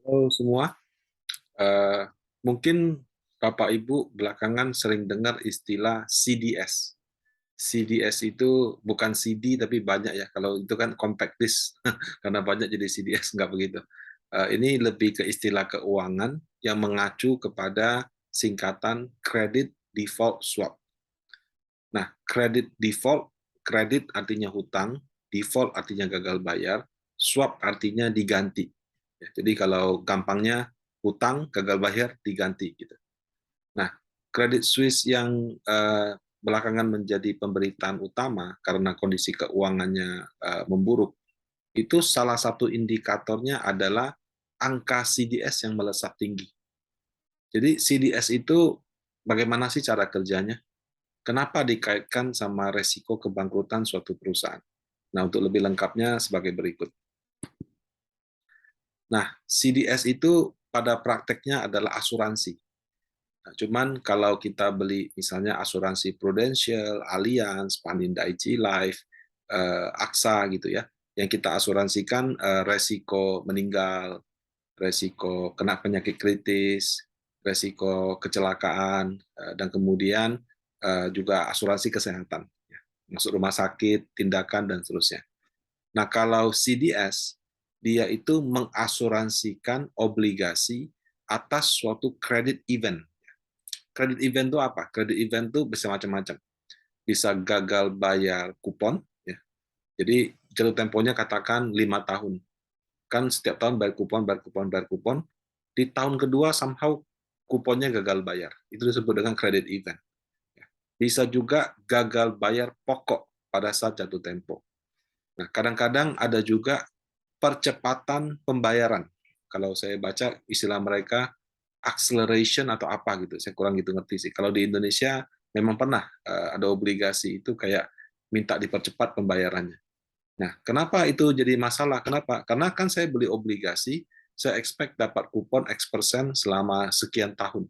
Halo semua. Eh, Mungkin Bapak Ibu belakangan sering dengar istilah CDS. CDS itu bukan CD tapi banyak ya. Kalau itu kan compact disc, karena banyak jadi CDS, nggak begitu. Ini lebih ke istilah keuangan yang mengacu kepada singkatan Credit Default Swap. Nah, kredit artinya hutang, default artinya gagal bayar, swap artinya diganti. Ya, jadi kalau gampangnya hutang gagal bayar diganti gitu. Nah, Credit Suisse yang belakangan menjadi pemberitaan utama karena kondisi keuangannya memburuk, itu salah satu indikatornya adalah angka CDS yang melesat tinggi. Jadi CDS itu bagaimana sih cara kerjanya? Kenapa dikaitkan sama resiko kebangkrutan suatu perusahaan? Nah, untuk lebih lengkapnya sebagai berikut. Nah, CDS itu pada prakteknya adalah asuransi. Nah, cuman kalau kita beli misalnya asuransi Prudential, Allianz, Panindaiji Life, AXA gitu ya, yang kita asuransikan resiko meninggal, resiko kena penyakit kritis, resiko kecelakaan, dan kemudian juga asuransi kesehatan, ya, masuk rumah sakit, tindakan, dan seterusnya. Nah, kalau CDS, dia itu mengasuransikan obligasi atas suatu credit event. Credit event itu apa? Credit event itu bisa macam-macam. Bisa gagal bayar kupon, ya. Jadi jatuh temponya katakan 5 tahun. Kan setiap tahun bayar kupon, bayar kupon, bayar kupon. Di tahun kedua somehow kuponnya gagal bayar. Itu disebut dengan credit event. Ya. Bisa juga gagal bayar pokok pada saat jatuh tempo. Nah, kadang-kadang ada juga percepatan pembayaran. Kalau saya baca istilah mereka acceleration atau apa gitu, saya kurang gitu ngerti sih. Kalau di Indonesia memang pernah ada obligasi itu kayak minta dipercepat pembayarannya. Nah, kenapa itu jadi masalah? Kenapa? Karena kan saya beli obligasi, saya expect dapat kupon X% selama sekian tahun.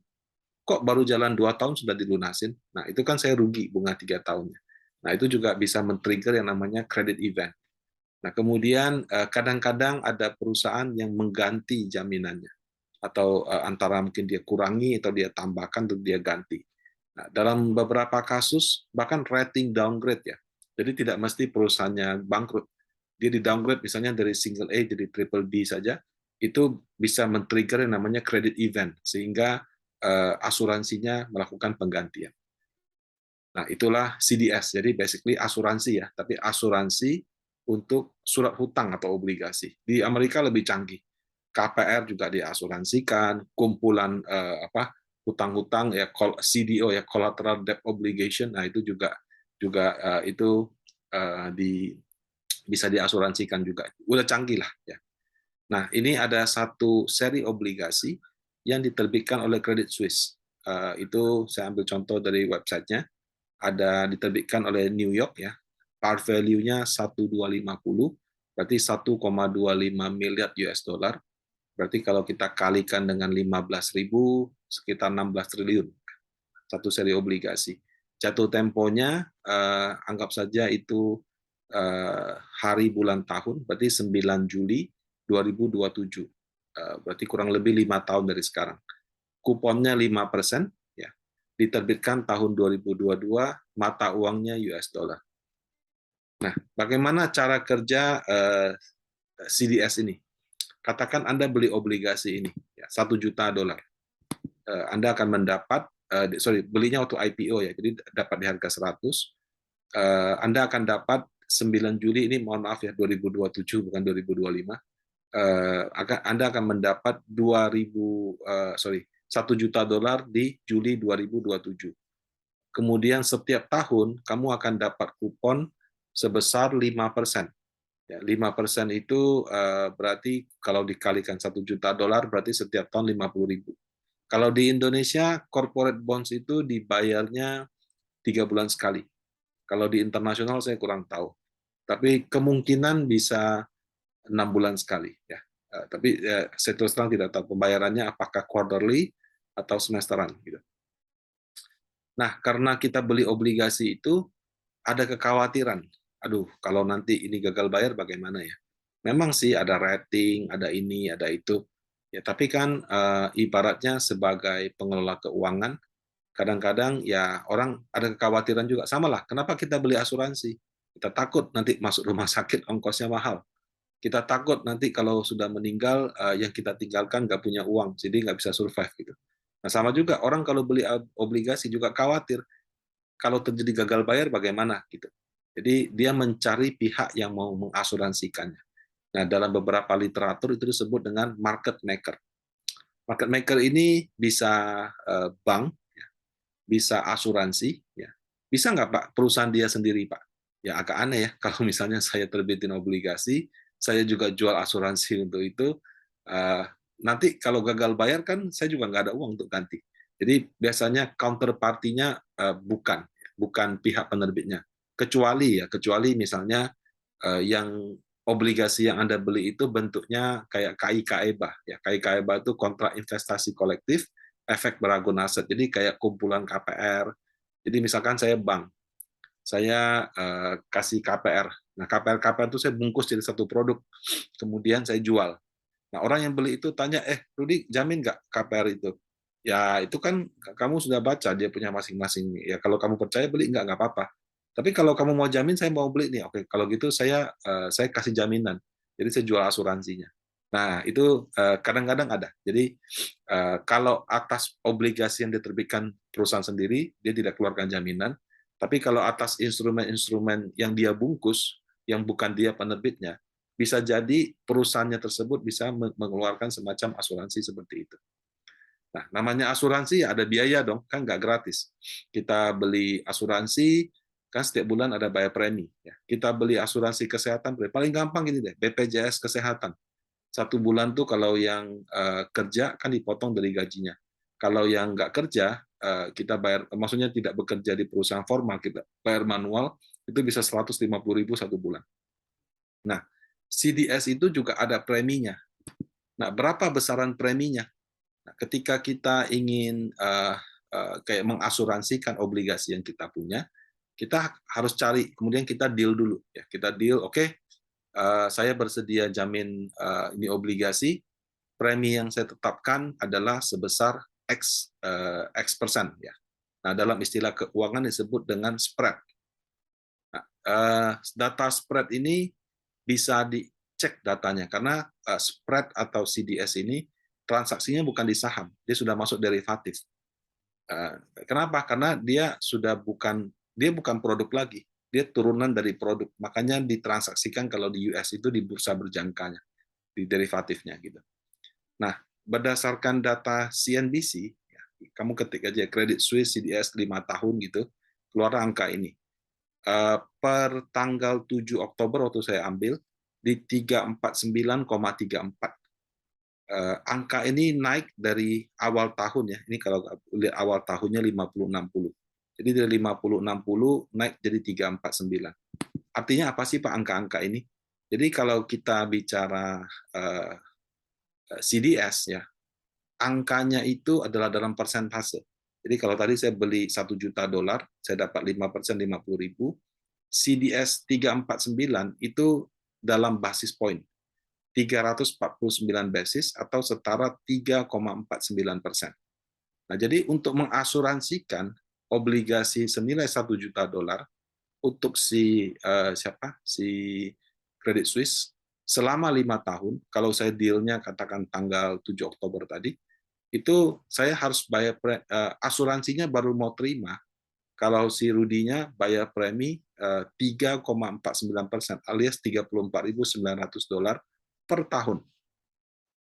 Kok baru jalan 2 tahun sudah dilunasin? Nah, itu kan saya rugi bunga 3 tahunnya. Nah, itu juga bisa men-trigger yang namanya credit event. Nah, kemudian kadang-kadang ada perusahaan yang mengganti jaminannya atau antara mungkin dia kurangi atau dia tambahkan atau dia ganti. Nah, dalam beberapa kasus bahkan rating downgrade ya. Jadi tidak mesti perusahaannya bangkrut. Dia di downgrade misalnya dari single A jadi triple B saja, itu bisa men-trigger yang namanya credit event sehingga asuransinya melakukan penggantian. Nah, itulah CDS. Jadi basically asuransi ya, tapi asuransi untuk surat hutang atau obligasi. Di Amerika lebih canggih. KPR juga diasuransikan, kumpulan apa hutang-hutang ya CDO ya collateral debt obligation. Nah, itu juga juga itu di bisa diasuransikan juga. Udah canggih lah ya. Nah, ini ada satu seri obligasi yang diterbitkan oleh Credit Suisse. Itu saya ambil contoh dari websitenya, ada diterbitkan oleh New York ya. Par value-nya 1250, berarti 1,25 miliar US dollar. Berarti kalau kita kalikan dengan 15.000 sekitar 16 triliun satu seri obligasi. Jatuh temponya anggap saja itu hari bulan tahun, berarti 9 Juli 2027. Berarti kurang lebih 5 tahun dari sekarang. Kuponnya 5%, ya, diterbitkan tahun 2022, mata uangnya US dollar. Nah, bagaimana cara kerja CDS ini? Katakan Anda beli obligasi ini, ya, 1 juta dolar. Anda akan mendapat, belinya waktu IPO ya, jadi dapat di harga 100. Anda akan dapat 9 Juli ini, mohon maaf ya, 2027 bukan 2025. Anda akan mendapat 1 juta dolar di Juli 2027. Kemudian setiap tahun kamu akan dapat kupon sebesar 5%. Ya, 5% itu berarti kalau dikalikan 1 juta dolar berarti setiap tahun 50.000. Kalau di Indonesia, corporate bonds itu dibayarnya 3 bulan sekali. Kalau di internasional saya kurang tahu. Tapi kemungkinan bisa 6 bulan sekali. Ya. Tapi saya terus terang tidak tahu pembayarannya apakah quarterly atau semesteran. Gitu. Nah, karena kita beli obligasi itu, ada kekhawatiran. Aduh, kalau nanti ini gagal bayar bagaimana ya? Memang sih ada rating, ada ini, ada itu. Ya, tapi kan ibaratnya sebagai pengelola keuangan, kadang-kadang ya orang ada kekhawatiran juga. Sama lah, kenapa kita beli asuransi? Kita takut nanti masuk rumah sakit ongkosnya mahal. Kita takut nanti kalau sudah meninggal, yang kita tinggalkan nggak punya uang, jadi nggak bisa survive gitu. Nah, sama juga orang kalau beli obligasi juga khawatir kalau terjadi gagal bayar bagaimana gitu. Jadi dia mencari pihak yang mau mengasuransikannya. Nah, dalam beberapa literatur itu disebut dengan market maker. Market maker ini bisa bank, ya, bisa asuransi, ya. Bisa nggak Pak perusahaan dia sendiri Pak? Ya agak aneh ya kalau misalnya saya terbitin obligasi, saya juga jual asuransi untuk itu, eh, nanti kalau gagal bayar kan saya juga nggak ada uang untuk ganti. Jadi biasanya counterpartinya bukan bukan pihak penerbitnya, kecuali misalnya yang obligasi yang Anda beli itu bentuknya kayak KIK-EBA. Ya, KIK-EBA itu kontrak investasi kolektif, efek beragun aset. Jadi kayak kumpulan KPR. Jadi misalkan saya bank, saya kasih KPR. Nah, KPR-KPR itu saya bungkus jadi satu produk, kemudian saya jual. Nah, orang yang beli itu tanya, Rudi, jamin nggak KPR itu? Ya, itu kan kamu sudah baca, dia punya masing-masing. Ya, kalau kamu percaya, beli nggak apa-apa. Tapi kalau kamu mau jamin, saya mau beli nih. Oke, kalau gitu saya kasih jaminan. Jadi saya jual asuransinya. Nah, itu kadang-kadang ada. Jadi kalau atas obligasi yang diterbitkan perusahaan sendiri, dia tidak keluarkan jaminan. Tapi kalau atas instrumen-instrumen yang dia bungkus, yang bukan dia penerbitnya, bisa jadi perusahaannya tersebut bisa mengeluarkan semacam asuransi seperti itu. Nah, namanya asuransi ya ada biaya dong, kan nggak gratis. Kita beli asuransi, kan setiap bulan ada bayar premi. Ya. Kita beli asuransi kesehatan, paling gampang gini deh, BPJS Kesehatan. Satu bulan tuh kalau yang kerja kan dipotong dari gajinya. Kalau yang nggak kerja, kita bayar, maksudnya tidak bekerja di perusahaan formal, kita bayar manual, itu bisa 150.000 satu bulan. Nah, CDS itu juga ada preminya. Nah, berapa besaran preminya? Nah, ketika kita ingin kayak mengasuransikan obligasi yang kita punya, kita harus cari, kemudian kita deal dulu. Ya, kita deal, oke, saya bersedia jamin ini obligasi, premi yang saya tetapkan adalah sebesar X persen. Ya. Nah, dalam istilah keuangan disebut dengan spread. Nah, data spread ini bisa dicek datanya karena spread atau CDS ini transaksinya bukan di saham, dia sudah masuk derivatif. Kenapa? Karena dia bukan produk lagi, dia turunan dari produk, makanya ditransaksikan kalau di US itu di bursa berjangkanya, di derivatifnya gitu. Nah, berdasarkan data CNBC, ya, kamu ketik aja Credit Suisse CDS 5 tahun gitu, keluar angka ini. Per tanggal 7 Oktober waktu saya ambil di 349,34. Angka ini naik dari awal tahun ya. Ini kalau lihat awal tahunnya 50-60. Jadi dari 50-60 naik jadi 349. Artinya apa sih Pak angka-angka ini? Jadi kalau kita bicara CDS ya, angkanya itu adalah dalam persentase. Jadi kalau tadi saya beli 1 juta dolar, saya dapat 5%, 50.000. CDS 349 itu dalam basis point 349 basis atau setara 3,49%. Nah, jadi untuk mengasuransikan obligasi senilai 1 juta dolar untuk si Credit Suisse selama 5 tahun, kalau saya dealnya katakan tanggal 7 Oktober tadi, itu saya harus bayar asuransinya baru mau terima kalau si Rudinya bayar premi 3,49% alias 34.900 dolar per tahun.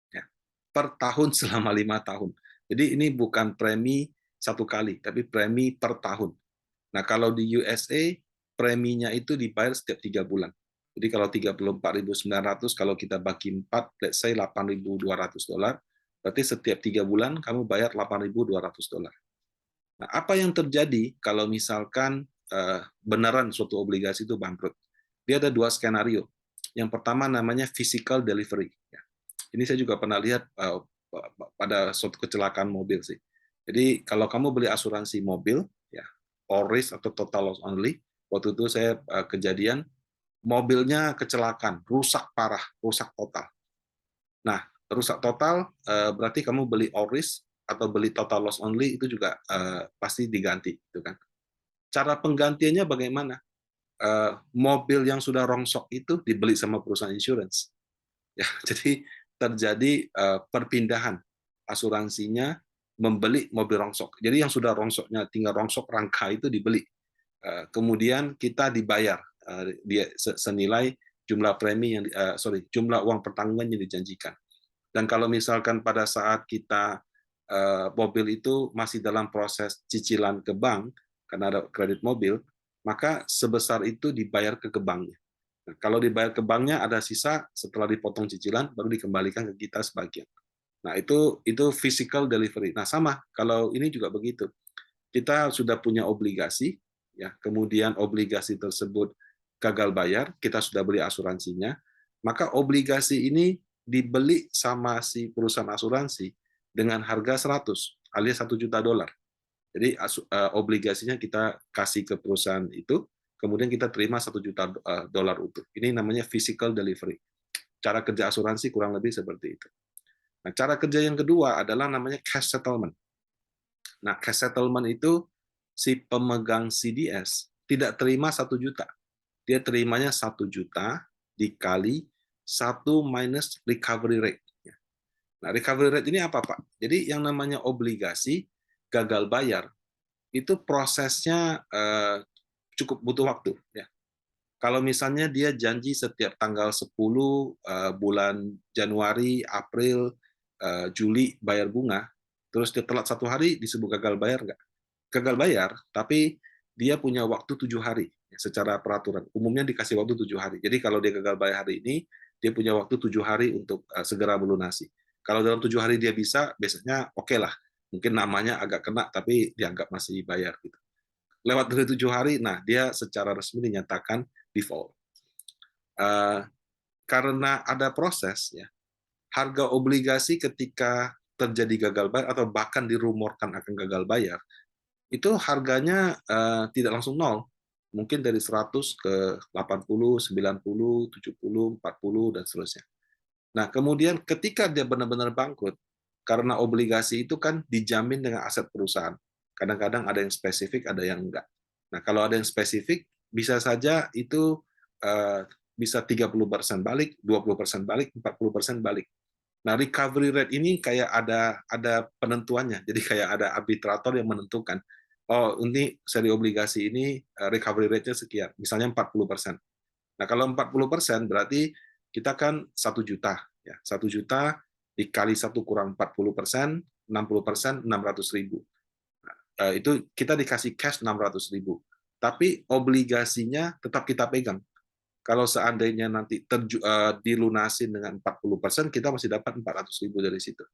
Ya, per tahun selama 5 tahun. Jadi ini bukan premi satu kali, tapi premi per tahun. Nah kalau di USA preminya itu dibayar setiap 3 bulan. Jadi kalau 34.900 kalau kita bagi 4, let's say 8.200 dolar, berarti setiap 3 bulan kamu bayar 8.200 dolar. Nah, apa yang terjadi kalau misalkan beneran suatu obligasi itu bangkrut? Dia ada dua skenario. Yang pertama namanya physical delivery. Ya. Ini saya juga pernah lihat pada suatu kecelakaan mobil sih. Jadi kalau kamu beli asuransi mobil, ya all risk atau total loss only, waktu itu saya kejadian mobilnya kecelakaan, rusak parah, rusak total. Nah, rusak total berarti kamu beli all risk atau beli total loss only itu juga pasti diganti, gitu kan. Cara penggantiannya bagaimana? Mobil yang sudah rongsok itu dibeli sama perusahaan insurance. Ya, jadi terjadi perpindahan asuransinya membeli mobil rongsok. Jadi yang sudah rongsoknya tinggal rongsok rangka itu dibeli. Kemudian kita dibayar dia senilai jumlah premi yang jumlah uang pertanggungan yang dijanjikan. Dan kalau misalkan pada saat kita mobil itu masih dalam proses cicilan ke bank karena ada kredit mobil, maka sebesar itu dibayar ke banknya. Nah, kalau dibayar ke banknya ada sisa setelah dipotong cicilan baru dikembalikan ke kita sebagian. Nah, itu physical delivery. Nah, sama kalau ini juga begitu. Kita sudah punya obligasi, ya, kemudian obligasi tersebut gagal bayar, kita sudah beli asuransinya, maka obligasi ini dibeli sama si perusahaan asuransi dengan harga 100 alias $1 juta. Jadi obligasinya kita kasih ke perusahaan itu, kemudian kita terima $1 juta utuh. Ini namanya physical delivery. Cara kerja asuransi kurang lebih seperti itu. Nah, cara kerja yang kedua adalah namanya cash settlement. Nah, cash settlement itu si pemegang CDS tidak terima 1 juta. Dia terimanya 1 juta dikali 1 minus recovery rate. Nah, recovery rate ini apa, Pak? Jadi yang namanya obligasi gagal bayar itu prosesnya cukup butuh waktu. Ya. Kalau misalnya dia janji setiap tanggal 10 bulan Januari, April, Juli bayar bunga, terus dia telat 1 hari disebut gagal bayar nggak? Gagal bayar, tapi dia punya waktu 7 hari ya, secara peraturan. Umumnya dikasih waktu 7 hari. Jadi kalau dia gagal bayar hari ini, dia punya waktu 7 hari untuk segera melunasi. Kalau dalam 7 hari dia bisa, biasanya oke lah. Mungkin namanya agak kena, tapi dianggap masih bayar. Gitu. Lewat dari 7 hari, nah dia secara resmi dinyatakan default. Karena ada proses, ya, harga obligasi ketika terjadi gagal bayar atau bahkan dirumorkan akan gagal bayar, itu harganya tidak langsung nol. Mungkin dari 100 ke 80, 90, 70, 40, dan seterusnya. Nah, kemudian ketika dia benar-benar bangkrut, karena obligasi itu kan dijamin dengan aset perusahaan. Kadang-kadang ada yang spesifik, ada yang enggak. Nah, kalau ada yang spesifik, bisa saja itu bisa 30% balik, 20% balik, 40% balik. Nah, recovery rate ini kayak ada penentuannya. Jadi kayak ada arbitrator yang menentukan, oh, ini seri obligasi ini recovery rate-nya sekian, misalnya 40%. Nah, kalau 40% berarti kita kan 1 juta. Ya, 1 juta dikali 1 kurang 40%, 60%, 600.000. Itu kita dikasih cash 600.000. Tapi obligasinya tetap kita pegang. Kalau seandainya nanti dilunasin dengan 40%, kita masih dapat 400.000 dari situ.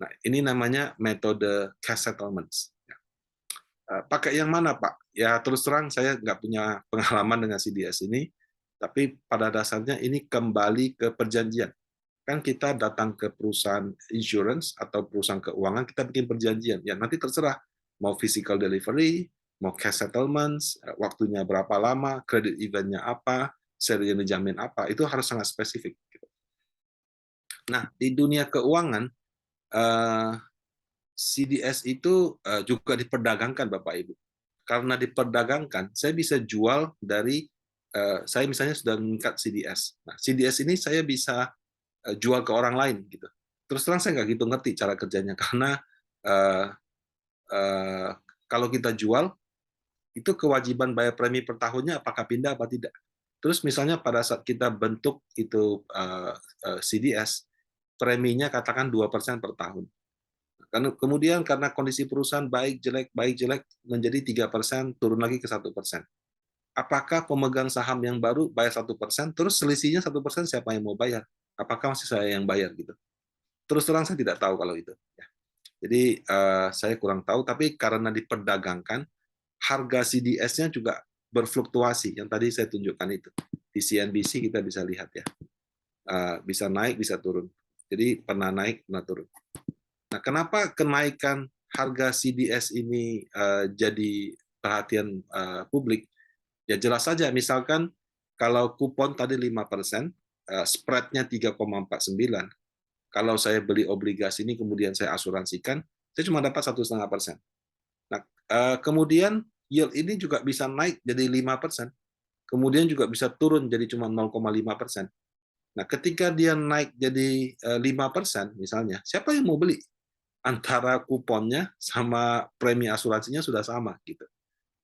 Nah, ini namanya metode cash settlements. Pakai yang mana, Pak? Ya, terus terang saya nggak punya pengalaman dengan CDS ini, tapi pada dasarnya ini kembali ke perjanjian. Kan kita datang ke perusahaan insurance atau perusahaan keuangan, kita bikin perjanjian. Ya, nanti terserah mau physical delivery, mau cash settlements, waktunya berapa lama, credit event-nya apa, seri yang dijamin apa, itu harus sangat spesifik. Nah, di dunia keuangan, CDS itu juga diperdagangkan, Bapak Ibu. Karena diperdagangkan, saya bisa jual dari, saya misalnya sudah mengikat CDS. Nah, CDS ini saya bisa jual ke orang lain. Gitu. Terus terang saya nggak gitu ngerti cara kerjanya, karena kalau kita jual, itu kewajiban bayar premi per tahunnya apakah pindah apa tidak. Terus misalnya pada saat kita bentuk itu CDS, preminya katakan 2% per tahun. Kemudian karena kondisi perusahaan baik jelek menjadi 3%, turun lagi ke 1%. Apakah pemegang saham yang baru bayar 1%, terus selisihnya 1% siapa yang mau bayar? Apakah masih saya yang bayar gitu? Terus terang saya tidak tahu kalau itu. Jadi saya kurang tahu, tapi karena diperdagangkan, harga CDS-nya juga berfluktuasi. Yang tadi saya tunjukkan itu di CNBC kita bisa lihat ya, bisa naik bisa turun. Jadi pernah naik pernah turun. Nah, kenapa kenaikan harga CDS ini jadi perhatian publik? Ya jelas saja, misalkan kalau kupon tadi 5%, spread-nya 3,49, Kalau saya beli obligasi ini kemudian saya asuransikan, saya cuma dapat 1,5%. Nah, kemudian yield ini juga bisa naik jadi 5%, kemudian juga bisa turun jadi cuma 0,5%. Nah, ketika dia naik jadi 5% misalnya, siapa yang mau beli? Antara kuponnya sama premi asuransinya sudah sama gitu.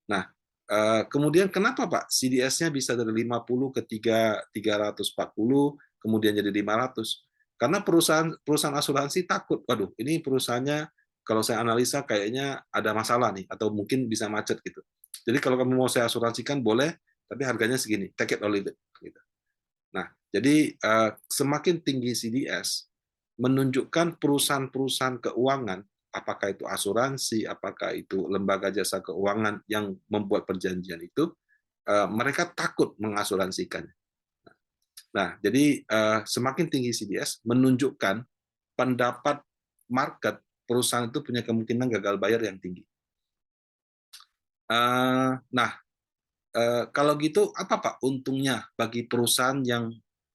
Nah, kemudian kenapa Pak CDS-nya bisa dari 50 ke 340, kemudian jadi 500? Karena perusahaan perusahaan asuransi takut, waduh, ini perusahaannya kalau saya analisa kayaknya ada masalah nih, atau mungkin bisa macet gitu. Jadi kalau kamu mau saya asuransikan boleh, tapi harganya segini, take it or leave it. Gitu. Nah, jadi semakin tinggi CDS, menunjukkan perusahaan-perusahaan keuangan, apakah itu asuransi, apakah itu lembaga jasa keuangan yang membuat perjanjian itu, mereka takut mengasuransikannya. Nah, jadi semakin tinggi CDS menunjukkan pendapat market perusahaan itu punya kemungkinan gagal bayar yang tinggi. Nah, kalau gitu apa Pak untungnya bagi perusahaan yang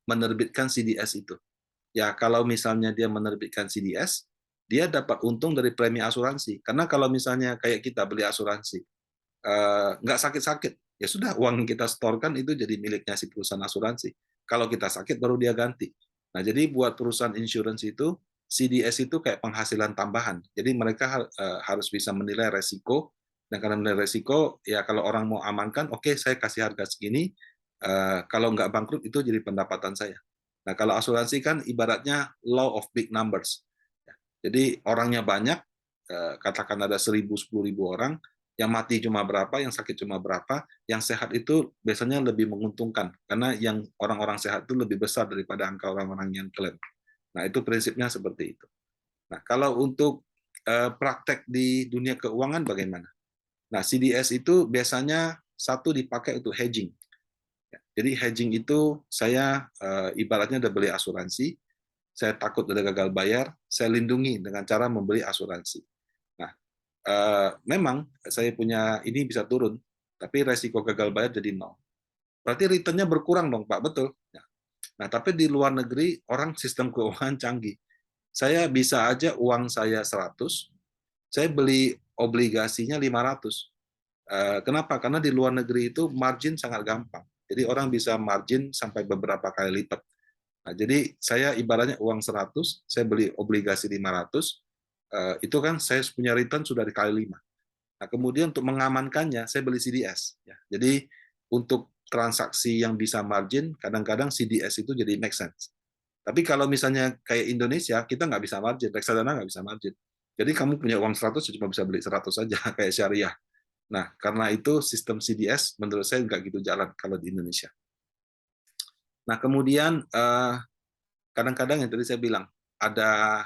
menerbitkan CDS itu? Ya, kalau misalnya dia menerbitkan CDS, dia dapat untung dari premi asuransi. Karena kalau misalnya kayak kita beli asuransi, nggak sakit-sakit, ya sudah uang yang kita setorkan itu jadi miliknya si perusahaan asuransi. Kalau kita sakit baru dia ganti. Nah, jadi buat perusahaan insurance itu, CDS itu kayak penghasilan tambahan. Jadi mereka harus bisa menilai resiko, dan karena menilai resiko, ya kalau orang mau amankan, oke, saya kasih harga segini, kalau nggak bangkrut itu jadi pendapatan saya. Nah, kalau asuransi kan ibaratnya law of big numbers. Jadi orangnya banyak, katakan ada 1.000, 10.000 orang, yang mati cuma berapa, yang sakit cuma berapa, yang sehat itu biasanya lebih menguntungkan, karena yang orang-orang sehat itu lebih besar daripada angka orang-orang yang klaim. Nah, itu prinsipnya seperti itu. Nah, kalau untuk praktek di dunia keuangan bagaimana? Nah, CDS itu biasanya satu dipakai untuk hedging. Jadi hedging itu saya ibaratnya udah beli asuransi, saya takut ada gagal bayar, saya lindungi dengan cara membeli asuransi. Nah, memang saya punya ini bisa turun, tapi resiko gagal bayar jadi nol. Berarti return-nya berkurang dong, Pak, betul. Nah, tapi di luar negeri orang sistem keuangan canggih. Saya bisa aja uang saya 100, saya beli obligasinya 500. Kenapa? Karena di luar negeri itu margin sangat gampang. Jadi orang bisa margin sampai beberapa kali lipat. Nah, jadi saya ibaratnya uang 100, saya beli obligasi 500, itu kan saya punya return sudah dikali 5. Nah, kemudian untuk mengamankannya, saya beli CDS. Ya. Jadi untuk transaksi yang bisa margin, kadang-kadang CDS itu jadi make sense. Tapi kalau misalnya kayak Indonesia, kita nggak bisa margin, reksadana nggak bisa margin. Jadi kamu punya uang 100, cuma bisa beli 100 saja, kayak syariah. Nah, karena itu sistem CDS menurut saya nggak gitu jalan kalau di Indonesia. Nah, kemudian kadang-kadang yang tadi saya bilang, ada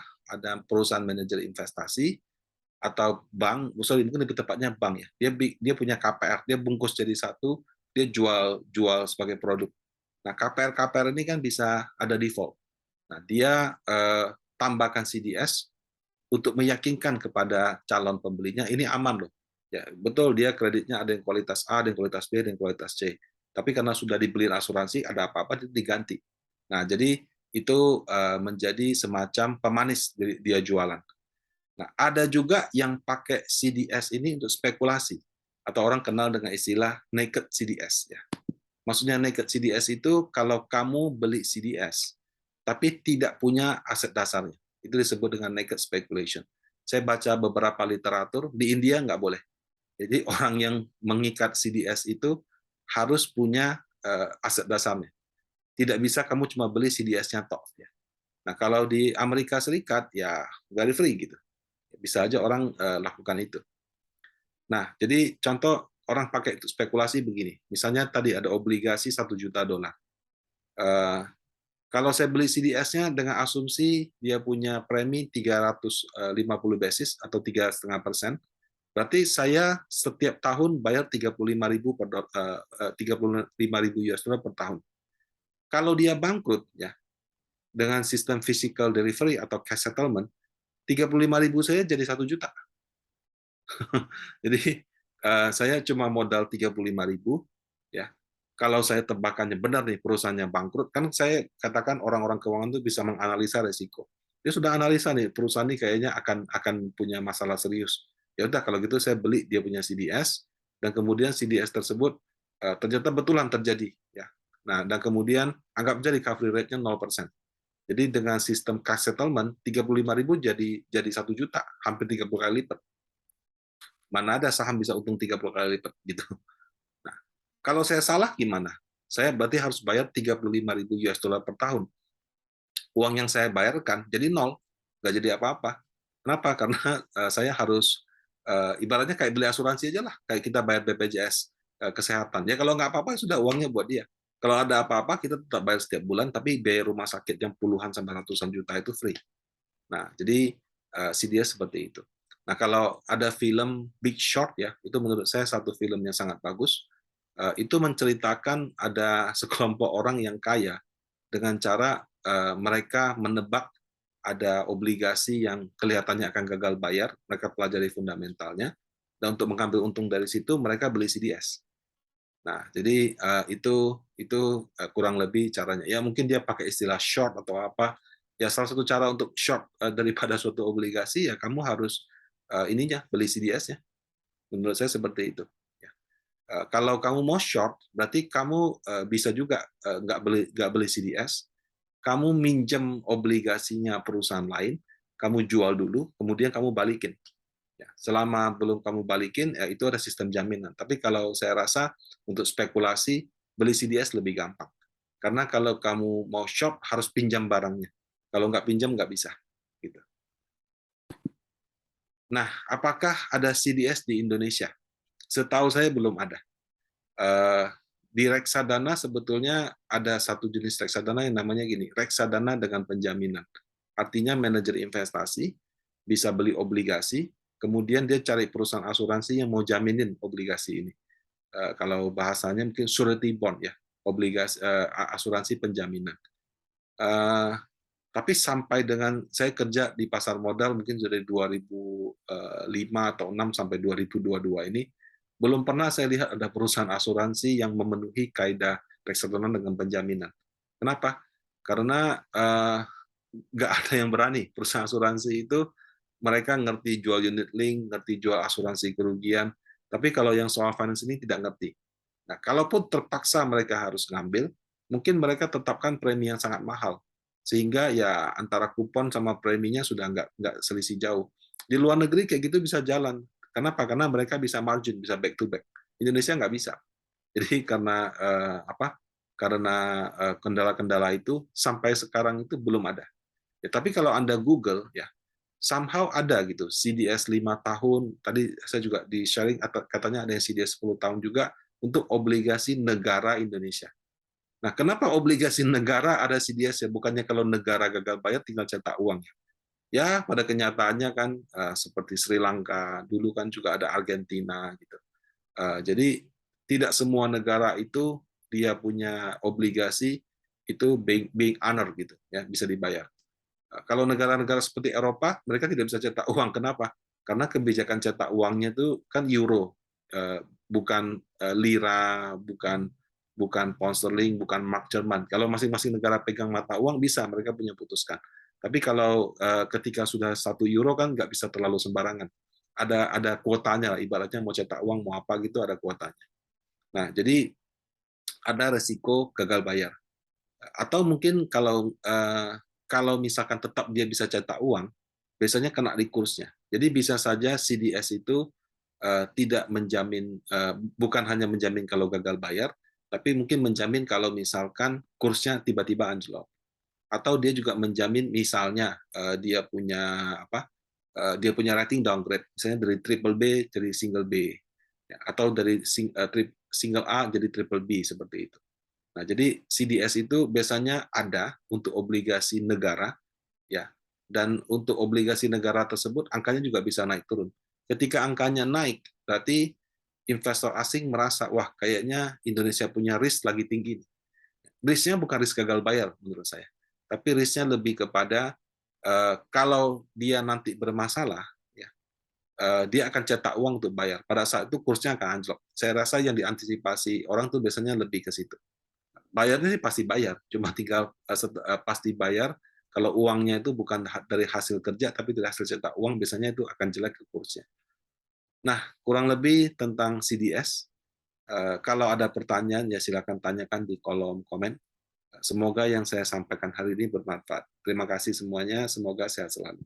perusahaan manajer investasi atau bank, sorry mungkin lebih tepatnya bank ya. Dia punya KPR, dia bungkus jadi satu, dia jual sebagai produk. Nah, KPR ini kan bisa ada default. Nah, dia tambahkan CDS untuk meyakinkan kepada calon pembelinya ini aman loh. Ya, betul dia kreditnya ada yang kualitas A, ada yang kualitas B, ada yang kualitas C. Tapi karena sudah dibeli asuransi, ada apa-apa diganti. Nah, jadi itu menjadi semacam pemanis dia jualan. Nah, ada juga yang pakai CDS ini untuk spekulasi, atau orang kenal dengan istilah naked CDS. Ya. Maksudnya naked CDS itu kalau kamu beli CDS, tapi tidak punya aset dasarnya. Itu disebut dengan naked speculation. Saya baca beberapa literatur, di India nggak boleh. Jadi orang yang mengikat CDS itu harus punya aset dasarnya. Tidak bisa kamu cuma beli CDS-nya tok. Ya. Nah, kalau di Amerika Serikat, ya very free gitu. Bisa aja orang lakukan itu. Nah, jadi contoh orang pakai itu spekulasi begini. Misalnya tadi ada obligasi $1 juta. Kalau saya beli CDS-nya dengan asumsi dia punya premi 350 basis atau 3,5%, berarti saya setiap tahun bayar 35.000 35.000 US dollar per tahun. Kalau dia bangkrut ya dengan sistem physical delivery atau cash settlement, 35.000 saya jadi 1 juta. Jadi saya cuma modal 35.000 ya. Kalau saya tebakannya benar nih perusahaannya bangkrut, kan saya katakan orang-orang keuangan itu bisa menganalisa resiko. Dia sudah analisa nih, perusahaan ini kayaknya akan punya masalah serius. Ya udah kalau gitu saya beli dia punya CDS, dan kemudian CDS tersebut ternyata betulan terjadi ya. Nah, dan kemudian anggap saja recovery rate-nya 0%. Jadi dengan sistem cash settlement 35.000 jadi 1 juta, hampir 30 kali lipat. Mana ada saham bisa untung 30 kali lipat gitu. Nah, kalau saya salah gimana? Saya berarti harus bayar 35.000 US dollar per tahun. Uang yang saya bayarkan jadi nol, nggak jadi apa-apa. Kenapa? Karena saya harus ibaratnya kayak beli asuransi aja lah, kayak kita bayar BPJS kesehatan. Ya kalau nggak apa-apa sudah uangnya buat dia. Kalau ada apa-apa kita tetap bayar setiap bulan, tapi biaya rumah sakit yang puluhan sampai ratusan juta itu free. Nah, jadi si dia seperti itu. Nah, kalau ada film Big Short ya, itu menurut saya satu film yang sangat bagus. Itu menceritakan ada sekelompok orang yang kaya dengan cara mereka menebak ada obligasi yang kelihatannya akan gagal bayar, mereka pelajari fundamentalnya, dan untuk mengambil untung dari situ mereka beli CDS. Nah, jadi kurang lebih caranya. Ya mungkin dia pakai istilah short atau apa. Ya salah satu cara untuk short daripada suatu obligasi ya kamu harus ininya beli CDS-nya. Menurut saya seperti itu. Ya. Kalau kamu mau short, berarti kamu bisa juga nggak beli CDS, kamu minjem obligasinya perusahaan lain, kamu jual dulu, kemudian kamu balikin. Ya, selama belum kamu balikin, ya itu ada sistem jaminan. Tapi kalau saya rasa untuk spekulasi, beli CDS lebih gampang. Karena kalau kamu mau short, harus pinjam barangnya. Kalau nggak pinjam, nggak bisa. Gitu. Nah, apakah ada CDS di Indonesia? Setahu saya belum ada. Eh, di reksadana sebetulnya ada satu jenis reksadana yang namanya gini, reksadana dengan penjaminan. Artinya manajer investasi bisa beli obligasi, kemudian dia cari perusahaan asuransi yang mau jaminin obligasi ini. Kalau bahasanya mungkin surety bond ya, obligasi asuransi penjaminan. Eh, tapi sampai dengan saya kerja di pasar modal mungkin dari 2005 atau 6 sampai 2022 ini, belum pernah saya lihat ada perusahaan asuransi yang memenuhi kaidah reksadana dengan penjaminan. Kenapa? Karena nggak ada yang berani. Perusahaan asuransi itu mereka ngerti jual unit link, ngerti jual asuransi kerugian, tapi kalau yang soal finance ini tidak ngerti. Nah, kalaupun terpaksa mereka harus ngambil, mungkin mereka tetapkan premi yang sangat mahal, sehingga ya antara kupon sama preminya sudah nggak selisih jauh. Di luar negeri kayak gitu bisa jalan. Kenapa? Karena mereka bisa margin, bisa back to back. Indonesia nggak bisa. Jadi karena apa? Karena kendala-kendala itu sampai sekarang itu belum ada. Ya, tapi kalau Anda Google ya somehow ada gitu CDS 5 tahun, tadi saya juga di sharing katanya ada yang CDS 10 tahun juga untuk obligasi negara Indonesia. Nah, kenapa obligasi negara ada CDS ya? Bukannya kalau negara gagal bayar tinggal cetak uang ya? Ya, pada kenyataannya kan seperti Sri Lanka, dulu kan juga ada Argentina gitu. Jadi tidak semua negara itu dia punya obligasi itu being honor gitu ya, bisa dibayar. Kalau negara-negara seperti Eropa, mereka tidak bisa cetak uang. Kenapa? Karena kebijakan cetak uangnya itu kan euro, bukan lira, bukan pound sterling, bukan mark Jerman. Kalau masing-masing negara pegang mata uang bisa mereka punya putuskan. Tapi kalau ketika sudah 1 euro kan nggak bisa terlalu sembarangan. Ada kuotanya lah, ibaratnya mau cetak uang mau apa gitu ada kuotanya. Nah, jadi ada resiko gagal bayar. Atau mungkin kalau misalkan tetap dia bisa cetak uang, biasanya kena di kursnya. Jadi bisa saja CDS itu tidak menjamin, bukan hanya menjamin kalau gagal bayar, tapi mungkin menjamin kalau misalkan kursnya tiba-tiba anjlok. Atau dia juga menjamin misalnya dia punya apa? Dia punya rating downgrade, misalnya dari triple B jadi single B, ya, atau dari single A jadi triple B seperti itu. Nah, jadi CDS itu biasanya ada untuk obligasi negara, ya, dan untuk obligasi negara tersebut angkanya juga bisa naik turun. Ketika angkanya naik, berarti investor asing merasa, wah kayaknya Indonesia punya risk lagi tinggi. Risknya bukan risk gagal bayar menurut saya, tapi risknya lebih kepada kalau dia nanti bermasalah, ya, dia akan cetak uang untuk bayar. Pada saat itu kursnya akan anjlok. Saya rasa yang diantisipasi orang tuh biasanya lebih ke situ. Bayarnya sih pasti bayar, cuma tinggal pasti bayar Kalau uangnya itu bukan dari hasil kerja, tapi dari hasil cetak uang, biasanya itu akan jelek ke kursnya. Nah, kurang lebih tentang CDS. Kalau ada pertanyaan, ya silakan tanyakan di kolom komen. Semoga yang saya sampaikan hari ini bermanfaat. Terima kasih semuanya, semoga sehat selalu.